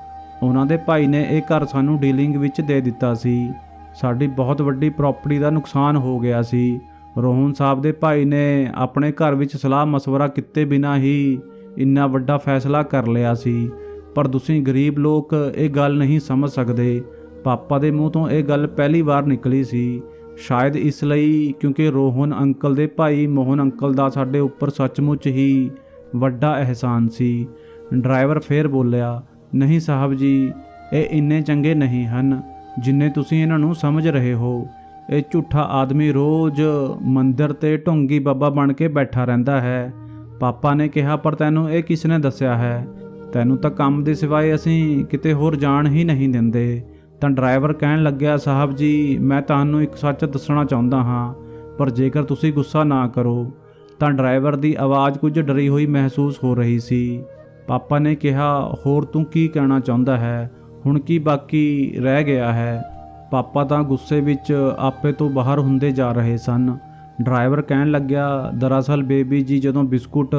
ਉਹਨਾਂ ਦੇ ਭਾਈ ਨੇ ਇਹ ਘਰ ਸਾਨੂੰ ਡੀਲਿੰਗ ਵਿੱਚ ਦੇ ਦਿੱਤਾ ਸੀ। ਸਾਡੀ ਬਹੁਤ ਵੱਡੀ ਪ੍ਰਾਪਰਟੀ ਦਾ ਨੁਕਸਾਨ ਹੋ ਗਿਆ ਸੀ। ਰੋਹਨ ਸਾਹਿਬ ਦੇ ਭਾਈ ਨੇ ਆਪਣੇ ਘਰ ਵਿੱਚ ਸਲਾਹ ਮਸ਼ਵਰਾ ਕੀਤੇ ਬਿਨਾਂ ਹੀ ਇੰਨਾ ਵੱਡਾ ਫੈਸਲਾ ਕਰ ਲਿਆ ਸੀ, ਪਰ ਤੁਸੀਂ ਗਰੀਬ ਲੋਕ ਇਹ ਗੱਲ ਨਹੀਂ ਸਮਝ ਸਕਦੇ। ਪਾਪਾ ਦੇ ਮੂੰਹ ਤੋਂ ਇਹ ਗੱਲ ਪਹਿਲੀ ਵਾਰ ਨਿਕਲੀ ਸੀ, ਸ਼ਾਇਦ ਇਸ ਲਈ ਕਿਉਂਕਿ ਰੋਹਨ ਅੰਕਲ ਦੇ ਭਾਈ ਮੋਹਨ ਅੰਕਲ ਦਾ ਸਾਡੇ ਉੱਪਰ ਸੱਚਮੁੱਚ ਹੀ ਵੱਡਾ ਅਹਿਸਾਨ ਸੀ। ਡਰਾਈਵਰ ਫੇਰ ਬੋਲਿਆ, ਨਹੀਂ ਸਾਹਿਬ ਜੀ, ਇਹ ਇੰਨੇ ਚੰਗੇ ਨਹੀਂ ਹਨ ਜਿੰਨੇ ਤੁਸੀਂ ਇਹਨਾਂ ਨੂੰ ਸਮਝ ਰਹੇ ਹੋ। ਇਹ ਝੂਠਾ ਆਦਮੀ ਰੋਜ਼ ਮੰਦਿਰ 'ਤੇ ਢੋਂਗੀ ਬਾਬਾ ਬਣ ਕੇ ਬੈਠਾ ਰਹਿੰਦਾ ਹੈ। ਪਾਪਾ ਨੇ ਕਿਹਾ, ਪਰ ਤੈਨੂੰ ਇਹ ਕਿਸ ਨੇ ਦੱਸਿਆ ਹੈ? ਤੈਨੂੰ ਤਾਂ ਕੰਮ ਦੇ ਸਿਵਾਏ ਅਸੀਂ ਕਿਤੇ ਹੋਰ ਜਾਣ ਹੀ ਨਹੀਂ ਦਿੰਦੇ। ਤਾਂ ਡਰਾਈਵਰ ਕਹਿਣ ਲੱਗਿਆ, ਸਾਹਿਬ ਜੀ ਮੈਂ ਤੁਹਾਨੂੰ ਇੱਕ ਸੱਚ ਦੱਸਣਾ ਚਾਹੁੰਦਾ ਹਾਂ, ਪਰ ਜੇਕਰ ਤੁਸੀਂ ਗੁੱਸਾ ਨਾ ਕਰੋ। ਤਾਂ ਡਰਾਈਵਰ ਦੀ ਆਵਾਜ਼ ਕੁਝ ਡਰੀ ਹੋਈ ਮਹਿਸੂਸ ਹੋ ਰਹੀ ਸੀ। ਪਾਪਾ ਨੇ ਕਿਹਾ, ਹੋਰ ਤੂੰ ਕੀ ਕਹਿਣਾ ਚਾਹੁੰਦਾ ਹੈ? ਹੁਣ ਕੀ ਬਾਕੀ ਰਹਿ ਗਿਆ ਹੈ? ਪਾਪਾ ਤਾਂ ਗੁੱਸੇ ਵਿੱਚ ਆਪੇ ਤੋਂ ਬਾਹਰ ਹੁੰਦੇ ਜਾ ਰਹੇ ਸਨ। ਡਰਾਈਵਰ ਕਹਿਣ ਲੱਗਿਆ, ਦਰਅਸਲ ਬੇਬੀ ਜੀ ਜਦੋਂ ਬਿਸਕੁਟ।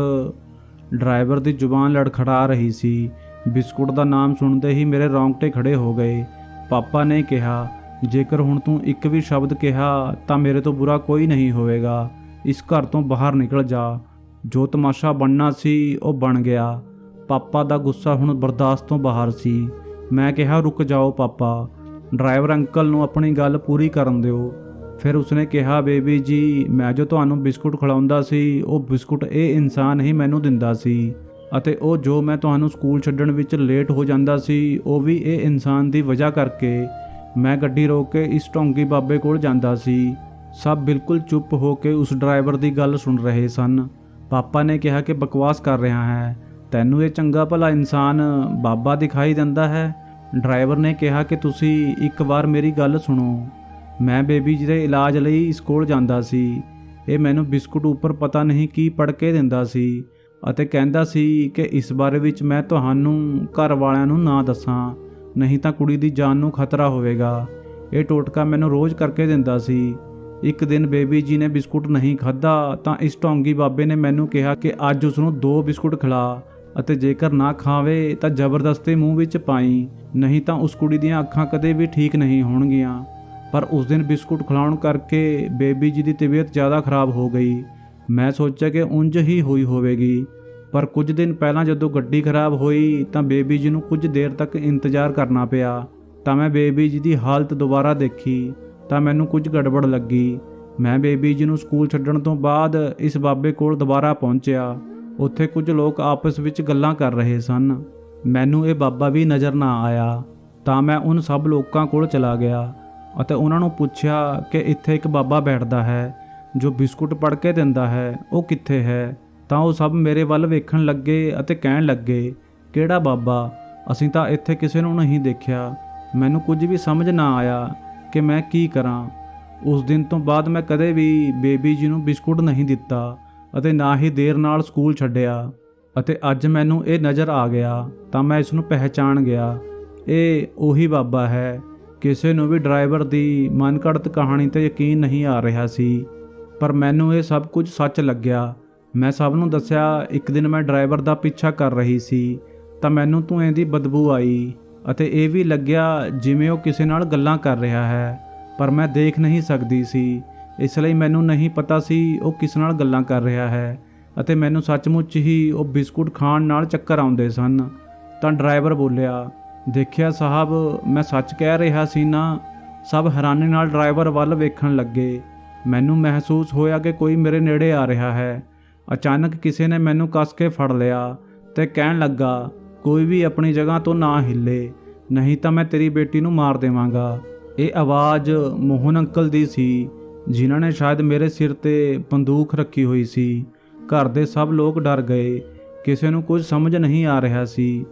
ਡਰਾਈਵਰ ਦੀ ਜ਼ੁਬਾਨ ਲੜਖੜਾ ਰਹੀ ਸੀ। ਬਿਸਕੁਟ ਦਾ ਨਾਮ ਸੁਣਦੇ ਹੀ ਮੇਰੇ ਰੌਂਗਟੇ ਖੜੇ ਹੋ ਗਏ। ਪਾਪਾ ਨੇ ਕਿਹਾ, ਜੇਕਰ ਹੁਣ ਤੂੰ ਇੱਕ ਵੀ ਸ਼ਬਦ ਕਿਹਾ ਤਾਂ ਮੇਰੇ ਤੋਂ ਬੁਰਾ ਕੋਈ ਨਹੀਂ ਹੋਵੇਗਾ। ਇਸ ਘਰ ਤੋਂ ਬਾਹਰ ਨਿਕਲ ਜਾ। ਜੋ ਤਮਾਸ਼ਾ ਬਣਨਾ ਸੀ ਉਹ ਬਣ ਗਿਆ। ਪਾਪਾ ਦਾ ਗੁੱਸਾ ਹੁਣ ਬਰਦਾਸ਼ਤ ਤੋਂ ਬਾਹਰ ਸੀ। ਮੈਂ ਕਿਹਾ, ਰੁਕ ਜਾਓ ਪਾਪਾ, ਡਰਾਈਵਰ ਅੰਕਲ ਨੂੰ ਆਪਣੀ ਗੱਲ ਪੂਰੀ ਕਰਨ ਦਿਓ। ਫਿਰ ਉਸਨੇ ਕਿਹਾ, ਬੇਬੀ ਜੀ, ਮੈਂ ਜੋ ਤੁਹਾਨੂੰ ਬਿਸਕੁਟ ਖਿਲਾਉਂਦਾ ਸੀ ਉਹ ਬਿਸਕੁਟ ਇਹ ਇਨਸਾਨ ਹੀ ਮੈਨੂੰ ਦਿੰਦਾ ਸੀ, ਅਤੇ ਉਹ ਜੋ ਮੈਂ ਤੁਹਾਨੂੰ ਸਕੂਲ ਛੱਡਣ ਵਿੱਚ ਲੇਟ ਹੋ ਜਾਂਦਾ ਸੀ ਉਹ ਵੀ ਇਹ ਇਨਸਾਨ ਦੀ ਵਜ੍ਹਾ ਕਰਕੇ। ਮੈਂ ਗੱਡੀ ਰੋਕ ਕੇ ਇਸ ਢੋਂਗੀ ਬਾਬੇ ਕੋਲ ਜਾਂਦਾ ਸੀ। ਸਭ ਬਿਲਕੁਲ ਚੁੱਪ ਹੋ ਕੇ ਉਸ ਡਰਾਈਵਰ ਦੀ ਗੱਲ ਸੁਣ ਰਹੇ ਸਨ। ਪਾਪਾ ਨੇ ਕਿਹਾ ਕਿ ਬਕਵਾਸ ਕਰ ਰਿਹਾ ਹੈ, ਤੈਨੂੰ ਇਹ ਚੰਗਾ ਭਲਾ ਇਨਸਾਨ ਬਾਬਾ ਦਿਖਾਈ ਦਿੰਦਾ ਹੈ। ਡਰਾਈਵਰ ਨੇ ਕਿਹਾ ਕਿ ਤੁਸੀਂ ਇੱਕ ਵਾਰ ਮੇਰੀ ਗੱਲ ਸੁਣੋ। ਮੈਂ ਬੇਬੀ ਜੀ ਦੇ ਇਲਾਜ ਲਈ ਇਸ ਕੋਲ ਜਾਂਦਾ ਸੀ। ਇਹ ਮੈਨੂੰ ਬਿਸਕੁਟ ਉੱਪਰ ਪਤਾ ਨਹੀਂ ਕੀ ਪੜ੍ਹ ਕੇ ਦਿੰਦਾ ਸੀ ਅਤੇ ਕਹਿੰਦਾ ਸੀ ਕਿ ਇਸ ਬਾਰੇ ਵਿੱਚ ਮੈਂ ਤੁਹਾਨੂੰ ਘਰ ਵਾਲਿਆਂ ਨੂੰ ਨਾ ਦੱਸਾਂ, ਨਹੀਂ ਤਾਂ ਕੁੜੀ ਦੀ ਜਾਨ ਨੂੰ ਖਤਰਾ ਹੋਵੇਗਾ। ਇਹ ਟੋਟਕਾ ਮੈਨੂੰ ਰੋਜ਼ ਕਰਕੇ ਦਿੰਦਾ ਸੀ। ਇੱਕ ਦਿਨ ਬੇਬੀ ਜੀ ਨੇ ਬਿਸਕੁਟ ਨਹੀਂ ਖਾਧਾ ਤਾਂ ਇਸ ਢੋਂਗੀ ਬਾਬੇ ਨੇ ਮੈਨੂੰ ਕਿਹਾ ਕਿ ਅੱਜ ਉਸ ਨੂੰ 2 ਬਿਸਕੁਟ ਖਿਲਾ ਅਤੇ ਜੇਕਰ ਨਾ ਖਾਵੇ ਤਾਂ ਜ਼ਬਰਦਸਤੀ ਮੂੰਹ ਵਿੱਚ ਪਾਈ, ਨਹੀਂ ਤਾਂ ਉਸ ਕੁੜੀ ਦੀਆਂ ਅੱਖਾਂ ਕਦੇ ਵੀ ਠੀਕ ਨਹੀਂ ਹੋਣਗੀਆਂ। ਪਰ ਉਸ ਦਿਨ ਬਿਸਕੁਟ ਖਿਲਾਉਣ ਕਰਕੇ ਬੇਬੀ ਜੀ ਦੀ ਤਬੀਅਤ ਜ਼ਿਆਦਾ ਖਰਾਬ ਹੋ ਗਈ। ਮੈਂ ਸੋਚਿਆ ਕਿ ਉਂਝ ਹੀ ਹੋਈ ਹੋਵੇਗੀ, ਪਰ ਕੁਝ ਦਿਨ ਪਹਿਲਾਂ ਜਦੋਂ ਗੱਡੀ ਖਰਾਬ ਹੋਈ ਤਾਂ ਬੇਬੀ ਜੀ ਨੂੰ ਕੁਝ ਦੇਰ ਤੱਕ ਇੰਤਜ਼ਾਰ ਕਰਨਾ ਪਿਆ। ਤਾਂ ਮੈਂ ਬੇਬੀ ਜੀ ਦੀ ਹਾਲਤ ਦੁਬਾਰਾ ਦੇਖੀ ਤਾਂ ਮੈਨੂੰ ਕੁਝ ਗੜਬੜ ਲੱਗੀ। ਮੈਂ ਬੇਬੀ ਜੀ ਨੂੰ ਸਕੂਲ ਛੱਡਣ ਤੋਂ ਬਾਅਦ ਇਸ ਬਾਬੇ ਕੋਲ ਦੁਬਾਰਾ ਪਹੁੰਚਿਆ। ਉੱਥੇ ਕੁਝ ਲੋਕ ਆਪਸ ਵਿੱਚ ਗੱਲਾਂ ਕਰ ਰਹੇ ਸਨ। ਮੈਨੂੰ ਇਹ ਬਾਬਾ ਵੀ ਨਜ਼ਰ ਨਾ ਆਇਆ। ਤਾਂ ਮੈਂ ਉਨ ਸਭ ਲੋਕਾਂ ਕੋਲ ਚਲਾ ਗਿਆ ਅਤੇ ਉਹਨਾਂ ਨੂੰ ਪੁੱਛਿਆ ਕਿ ਇੱਥੇ ਇੱਕ ਬਾਬਾ ਬੈਠਦਾ ਹੈ ਜੋ ਬਿਸਕੁਟ ਪੜ੍ਹ ਕੇ ਦਿੰਦਾ ਹੈ, ਉਹ ਕਿੱਥੇ ਹੈ? ਤਾਂ ਉਹ ਸਭ ਮੇਰੇ ਵੱਲ ਵੇਖਣ ਲੱਗੇ ਅਤੇ ਕਹਿਣ ਲੱਗੇ, ਕਿਹੜਾ ਬਾਬਾ? ਅਸੀਂ ਤਾਂ ਇੱਥੇ ਕਿਸੇ ਨੂੰ ਨਹੀਂ ਦੇਖਿਆ। ਮੈਨੂੰ ਕੁਝ ਵੀ ਸਮਝ ਨਾ ਆਇਆ ਕਿ ਮੈਂ ਕੀ ਕਰਾਂ। ਉਸ ਦਿਨ ਤੋਂ ਬਾਅਦ ਮੈਂ ਕਦੇ ਵੀ ਬੇਬੀ ਜੀ ਨੂੰ ਬਿਸਕੁਟ ਨਹੀਂ ਦਿੱਤਾ ਅਤੇ ਨਾ ਹੀ ਦੇਰ ਨਾਲ ਸਕੂਲ ਛੱਡਿਆ। ਅਤੇ ਅੱਜ ਮੈਨੂੰ ਇਹ ਨਜ਼ਰ ਆ ਗਿਆ ਤਾਂ ਮੈਂ ਇਸ ਨੂੰ ਪਹਿਚਾਣ ਗਿਆ। ਇਹ ਉਹੀ ਬਾਬਾ ਹੈ। ਕਿਸੇ ਨੂੰ ਵੀ ਡਰਾਈਵਰ ਦੀ ਮਨਘੜਤ ਕਹਾਣੀ 'ਤੇ ਯਕੀਨ ਨਹੀਂ ਆ ਰਿਹਾ ਸੀ, ਪਰ ਮੈਨੂੰ ਇਹ ਸਭ ਕੁਝ ਸੱਚ ਲੱਗਿਆ। ਮੈਂ ਸਭ ਨੂੰ ਦੱਸਿਆ, ਇੱਕ ਦਿਨ ਮੈਂ ਡਰਾਈਵਰ ਦਾ ਪਿੱਛਾ ਕਰ ਰਹੀ ਸੀ ਤਾਂ ਮੈਨੂੰ ਧੂਏਂ ਦੀ ਬਦਬੂ ਆਈ ਅਤੇ ਇਹ ਵੀ ਲੱਗਿਆ ਜਿਵੇਂ ਉਹ ਕਿਸੇ ਨਾਲ ਗੱਲਾਂ ਕਰ ਰਿਹਾ ਹੈ, ਪਰ ਮੈਂ ਦੇਖ ਨਹੀਂ ਸਕਦੀ ਸੀ। ਇਸ ਲਈ ਮੈਨੂੰ ਨਹੀਂ ਪਤਾ ਸੀ ਉਹ ਕਿਸ ਨਾਲ ਗੱਲਾਂ ਕਰ ਰਿਹਾ ਹੈ ਅਤੇ ਮੈਨੂੰ ਸੱਚਮੁੱਚ ਹੀ ਉਹ ਬਿਸਕੁਟ ਖਾਣ ਨਾਲ ਚੱਕਰ ਆਉਂਦੇ ਸਨ। ਤਾਂ ਡਰਾਈਵਰ ਬੋਲਿਆ, ਦੇਖਿਆ ਸਾਹਿਬ, ਮੈਂ ਸੱਚ ਕਹਿ ਰਿਹਾ ਸੀ ਨਾ। ਸਭ ਹੈਰਾਨੀ ਨਾਲ ਡਰਾਈਵਰ ਵੱਲ ਵੇਖਣ ਲੱਗੇ। ਮੈਨੂੰ ਮਹਿਸੂਸ ਹੋਇਆ ਕਿ ਕੋਈ ਮੇਰੇ ਨੇੜੇ ਆ ਰਿਹਾ ਹੈ। ਅਚਾਨਕ ਕਿਸੇ ਨੇ ਮੈਨੂੰ ਕੱਸ ਕੇ ਫੜ ਲਿਆ ਤੇ ਕਹਿਣ ਲੱਗਾ, ਕੋਈ ਵੀ ਆਪਣੀ ਜਗ੍ਹਾ ਤੋਂ ਨਾ ਹਿੱਲੇ, ਨਹੀਂ ਤਾਂ ਮੈਂ ਤੇਰੀ ਬੇਟੀ ਨੂੰ ਮਾਰ ਦੇਵਾਂਗਾ। ਇਹ ਆਵਾਜ਼ ਮੋਹਨ ਅੰਕਲ ਦੀ ਸੀ, ਜਿਨ੍ਹਾਂ ਨੇ ਸ਼ਾਇਦ ਮੇਰੇ ਸਿਰ ਤੇ ਬੰਦੂਕ ਰੱਖੀ ਹੋਈ ਸੀ। ਘਰ ਦੇ ਸਭ ਲੋਕ ਡਰ ਗਏ। ਕਿਸੇ ਨੂੰ ਕੁਝ ਸਮਝ ਨਹੀਂ ਆ ਰਿਹਾ ਸੀ।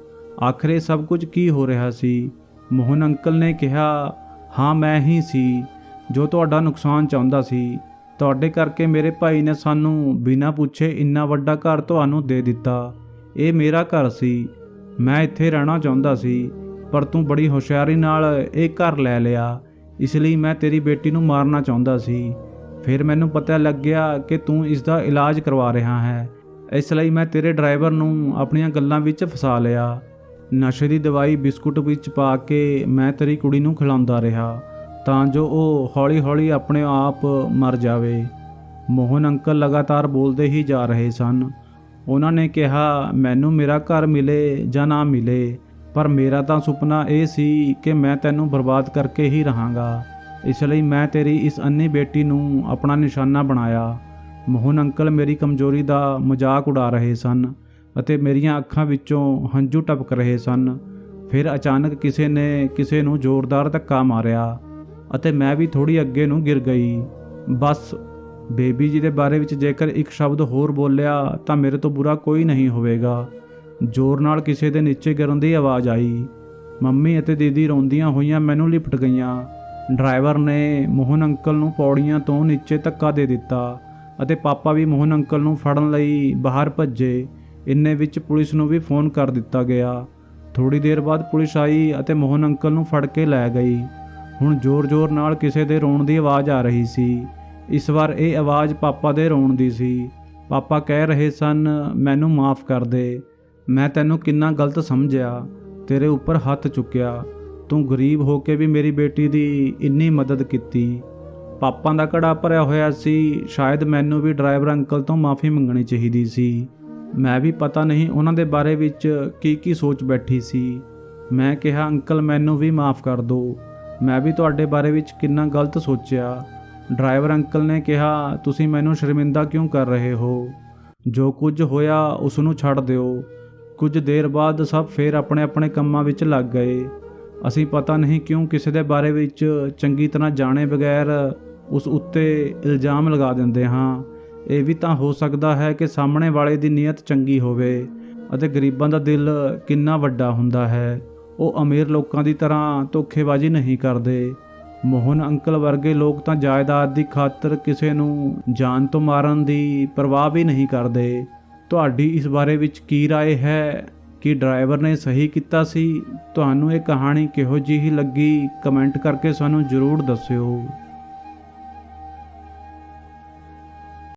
ਆਖਰ ਇਹ ਸਭ ਕੁਝ ਕੀ ਹੋ ਰਿਹਾ ਸੀ? ਮੋਹਨ ਅੰਕਲ ਨੇ ਕਿਹਾ, ਹਾਂ ਮੈਂ ਹੀ ਸੀ ਜੋ ਤੁਹਾਡਾ ਨੁਕਸਾਨ ਚਾਹੁੰਦਾ ਸੀ। ਤੁਹਾਡੇ ਕਰਕੇ ਮੇਰੇ ਭਾਈ ਨੇ ਸਾਨੂੰ ਬਿਨਾਂ ਪੁੱਛੇ ਇੰਨਾ ਵੱਡਾ ਘਰ ਤੁਹਾਨੂੰ ਦੇ ਦਿੱਤਾ। ਇਹ ਮੇਰਾ ਘਰ ਸੀ। ਮੈਂ ਇੱਥੇ ਰਹਿਣਾ ਚਾਹੁੰਦਾ ਸੀ, ਪਰ ਤੂੰ ਬੜੀ ਹੁਸ਼ਿਆਰੀ ਨਾਲ ਇਹ ਘਰ ਲੈ ਲਿਆ। ਇਸ ਲਈ ਮੈਂ ਤੇਰੀ ਬੇਟੀ ਨੂੰ ਮਾਰਨਾ ਚਾਹੁੰਦਾ ਸੀ। ਫਿਰ ਮੈਨੂੰ ਪਤਾ ਲੱਗਿਆ ਕਿ ਤੂੰ ਇਸ ਦਾ ਇਲਾਜ ਕਰਵਾ ਰਿਹਾ ਹੈ। ਇਸ ਲਈ ਮੈਂ ਤੇਰੇ ਡਰਾਈਵਰ ਨੂੰ ਆਪਣੀਆਂ ਗੱਲਾਂ ਵਿੱਚ ਫਸਾ ਲਿਆ। ਨਸ਼ੇ ਦੀ ਦਵਾਈ ਬਿਸਕੁਟ ਵਿੱਚ ਪਾ ਕੇ ਮੈਂ ਤੇਰੀ ਕੁੜੀ ਨੂੰ ਖਿਲਾਉਂਦਾ ਰਿਹਾ ਤਾਂ ਜੋ ਉਹ ਹੌਲੀ-ਹੌਲੀ ਆਪਣੇ ਆਪ ਮਰ ਜਾਵੇ। ਮੋਹਨ ਅੰਕਲ ਲਗਾਤਾਰ ਬੋਲਦੇ ਹੀ ਜਾ ਰਹੇ ਸਨ। ਉਹਨਾਂ ਨੇ ਕਿਹਾ, ਮੈਨੂੰ ਮੇਰਾ ਘਰ ਮਿਲੇ ਜਾਂ ਨਾ ਮਿਲੇ, ਪਰ ਮੇਰਾ ਤਾਂ ਸੁਪਨਾ ਇਹ ਸੀ ਕਿ ਮੈਂ ਤੈਨੂੰ ਬਰਬਾਦ ਕਰਕੇ ਹੀ ਰਹਾਂਗਾ। ਇਸ ਲਈ ਮੈਂ ਤੇਰੀ ਇਸ ਅੰਨੀ ਬੇਟੀ ਨੂੰ ਆਪਣਾ ਨਿਸ਼ਾਨਾ ਬਣਾਇਆ। ਮੋਹਨ ਅੰਕਲ ਮੇਰੀ ਕਮਜ਼ੋਰੀ ਦਾ ਮਜ਼ਾਕ ਉਡਾ ਰਹੇ ਸਨ ਅਤੇ ਮੇਰੀਆਂ ਅੱਖਾਂ ਵਿੱਚੋਂ ਹੰਝੂ ਟਪਕ ਰਹੇ ਸਨ। ਫਿਰ ਅਚਾਨਕ ਕਿਸੇ ਨੇ ਕਿਸੇ ਨੂੰ ਜ਼ੋਰਦਾਰ ਧੱਕਾ ਮਾਰਿਆ ਅਤੇ ਮੈਂ ਵੀ ਥੋੜੀ ਅੱਗੇ ਨੂੰ ਗਿਰ ਗਈ। ਬਸ ਬੇਬੀ ਜੀ ਦੇ ਬਾਰੇ ਵਿੱਚ ਜੇਕਰ ਇੱਕ ਸ਼ਬਦ ਹੋਰ ਬੋਲਿਆ ਤਾਂ ਮੇਰੇ ਤੋਂ ਬੁਰਾ ਕੋਈ ਨਹੀਂ ਹੋਵੇਗਾ। ਜ਼ੋਰ ਨਾਲ ਕਿਸੇ ਦੇ ਨੀਚੇ ਗਿਰਨ ਦੀ ਆਵਾਜ਼ ਆਈ। ਮੰਮੀ ਅਤੇ ਦੀਦੀ ਰੋਂਦੀਆਂ ਹੋਈਆਂ ਮੈਨੂੰ ਲਿਪਟ ਗਈਆਂ। ਡਰਾਈਵਰ ਨੇ ਮੋਹਨ ਅੰਕਲ ਨੂੰ ਪੌੜੀਆਂ ਤੋਂ ਨੀਚੇ ਧੱਕਾ ਦੇ ਦਿੱਤਾ ਅਤੇ ਪਾਪਾ ਵੀ ਮੋਹਨ ਅੰਕਲ ਨੂੰ ਫੜਨ ਲਈ ਬਾਹਰ ਭੱਜੇ। ਇੰਨੇ ਵਿੱਚ ਪੁਲਿਸ ਨੂੰ ਵੀ ਫੋਨ ਕਰ ਦਿੱਤਾ ਗਿਆ। ਥੋੜੀ ਦੇਰ ਬਾਅਦ ਪੁਲਿਸ ਆਈ ਅਤੇ ਮੋਹਨ ਅੰਕਲ ਨੂੰ ਫੜ ਕੇ ਲੈ ਗਈ। ਹੁਣ ਜ਼ੋਰ-ਜ਼ੋਰ ਨਾਲ ਕਿਸੇ ਦੇ ਰੋਣ ਦੀ ਆਵਾਜ਼ ਆ ਰਹੀ ਸੀ। ਇਸ ਵਾਰ ਇਹ ਆਵਾਜ਼ ਪਾਪਾ ਦੇ ਰੋਣ ਦੀ ਸੀ। ਪਾਪਾ ਕਹਿ ਰਹੇ ਸਨ, ਮੈਨੂੰ ਮਾफ़ ਕਰ ਦੇ। ਮੈਂ ਤੈਨੂੰ ਕਿੰਨਾ ਗਲਤ ਸਮਝਿਆ, ਤੇਰੇ ਉੱਪਰ ਹੱਥ ਚੁੱਕਿਆ। ਤੂੰ ਗਰੀਬ ਹੋ ਕੇ ਵੀ ਮੇਰੀ ਬੇਟੀ ਦੀ ਇੰਨੀ ਮਦਦ ਕੀਤੀ। ਪਾਪਾ ਦਾ ਘੜਾ ਭਰਿਆ ਹੋਇਆ ਸੀ। ਸ਼ਾਇਦ ਮੈਨੂੰ ਵੀ ਡਰਾਈਵਰ ਅੰਕਲ ਤੋਂ ਮਾफ़ੀ ਮੰਗਣੀ ਚਾਹੀਦੀ ਸੀ। ਮੈਂ ਵੀ ਪਤਾ ਨਹੀਂ ਉਹਨਾਂ ਦੇ ਬਾਰੇ ਵਿੱਚ ਕੀ ਸੋਚ ਬੈਠੀ ਸੀ। ਮੈਂ ਕਿਹਾ, ਅੰਕਲ ਮੈਨੂੰ ਵੀ ਮਾफ़ ਕਰ ਦਿਓ। ਮੈਂ ਵੀ ਤੁਹਾਡੇ ਬਾਰੇ ਵਿੱਚ ਕਿੰਨਾ ਗਲਤ ਸੋਚਿਆ। ਡਰਾਈਵਰ ਅੰਕਲ ਨੇ ਕਿਹਾ, ਤੁਸੀਂ ਮੈਨੂੰ ਸ਼ਰਮਿੰਦਾ ਕਿਉਂ ਕਰ ਰਹੇ ਹੋ? ਜੋ ਕੁਝ ਹੋਇਆ ਉਸ ਨੂੰ ਛੱਡ ਦਿਓ। ਕੁਝ ਦੇਰ ਬਾਅਦ ਸਭ ਫੇਰ ਆਪਣੇ ਆਪਣੇ ਕੰਮਾਂ ਵਿੱਚ ਲੱਗ ਗਏ। ਅਸੀਂ ਪਤਾ ਨਹੀਂ ਕਿਉਂ ਕਿਸੇ ਦੇ ਬਾਰੇ ਵਿੱਚ ਚੰਗੀ ਤਰ੍ਹਾਂ ਜਾਣੇ ਬਗੈਰ ਉਸ ਉੱਤੇ ਇਲਜ਼ਾਮ ਲਗਾ ਦਿੰਦੇ ਹਾਂ। ਇਹ ਵੀ ਤਾਂ ਹੋ ਸਕਦਾ ਹੈ ਕਿ ਸਾਹਮਣੇ ਵਾਲੇ ਦੀ ਨੀਅਤ ਚੰਗੀ ਹੋਵੇ ਅਤੇ ਗਰੀਬਾਂ ਦਾ ਦਿਲ ਕਿੰਨਾ ਵੱਡਾ ਹੁੰਦਾ ਹੈ। ਉਹ ਅਮੀਰ ਲੋਕਾਂ ਦੀ ਤਰ੍ਹਾਂ ਧੋਖੇਬਾਜ਼ੀ ਨਹੀਂ ਕਰਦੇ। ਮੋਹਨ ਅੰਕਲ ਵਰਗੇ ਲੋਕ ਤਾਂ ਜਾਇਦਾਦ ਦੀ ਖਾਤਰ ਕਿਸੇ ਨੂੰ ਜਾਨ ਤੋਂ ਮਾਰਨ ਦੀ ਪਰਵਾਹ ਵੀ ਨਹੀਂ ਕਰਦੇ। ਤੁਹਾਡੀ ਇਸ ਬਾਰੇ ਵਿੱਚ ਕੀ ਰਾਏ ਹੈ ਕਿ ਡਰਾਈਵਰ ਨੇ ਸਹੀ ਕੀਤਾ ਸੀ? ਤੁਹਾਨੂੰ ਇਹ ਕਹਾਣੀ ਕਿਹੋ ਜਿਹੀ ਲੱਗੀ? ਕਮੈਂਟ ਕਰਕੇ ਸਾਨੂੰ ਜ਼ਰੂਰ ਦੱਸਿਓ।